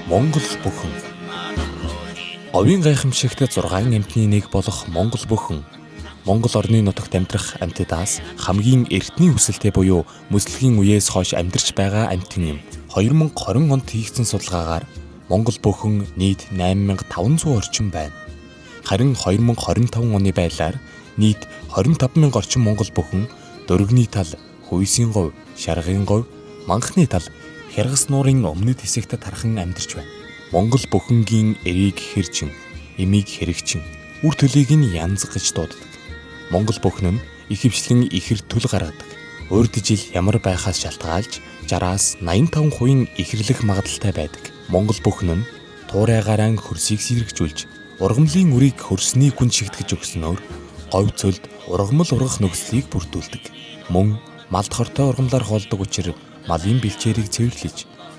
Монгол бүхэн. Говийн гайхамшигт 6 амьтны нэг болох Монгол бүхэн Монгол орны нутагт амьдрах амьтдаас хамгийн эртний хүсэлтэй буюу мөслөгийн үеэс хойш амьдарч байгаа амьтан юм. 2020 онд хийгдсэн судалгаагаар Монгол бүхэн нийт 8500 орчим байна. Харин 2025 оны байдлаар нийт 25000 орчим Монгол бүхэн дөрөвний тал, хүйсийн говь, шаргын говь, манхны тал, хяргас нуурын өмнөд хэсэгт тархан амьдарч байна. Монгол бүхэнгийн эрийг хэрчин, эмийг хэрэгчин, үр төлийг нь янз гэж дууддаг. Монгол бүхэн нь ихэвчлэн ихэр түл гаргадаг. Урд жил ямар байхаас шалтгаалж 60-аас 85% ихэрлэх магадлалтай байдаг. Монгол бүхэн нь туурайгаараа хөрсийг сэргжүүлж, ургамлын үрийг хөрсний күн шигтгэж өгснөөр говь цөлд ургамал ургах нөхцөлийг бүрдүүлдэг. Мөн малд хортой ургамлаар хоолдог учраас малын бэлчээрийг цэвэрлэж,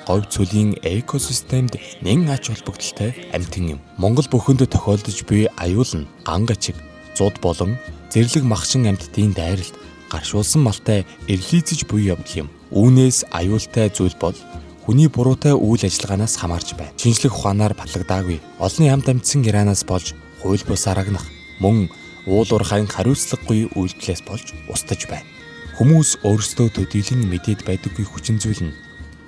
говь цөлийн экосистемд нэн ач холбогдолтой амьтан юм. Монгол бүхэнд тохиолдож буй аюул нь ганг ачиг, зуд болон зэрлэг махчин амьтдын дайралт гаршуулсан малтай эрлийцэж буй явдал юм. Үүнээс аюултай зүйл бол хүний буруутай үйл ажиллагаанаас хамаарч байна. Шинжлэх ухаанаар батлагдаагүй олон ямт амьдсан геранаас болж хууль бус арагнах, мөн уул уурхайн хариуцлагагүй үйлдэлээс болж устж байна. Хүмүүс өөрсдөө төдийлөн мэдээд байдаггүй хүчин зүйл нь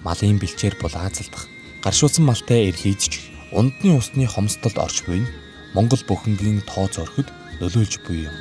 малын бэлчээр булаацалдах, гаршуулсан малтай эрлийдэж, ундны усны хомсдолд орж буй нь Монгол бүхэнгийн тоо зорхид нөлөөлж буй юм.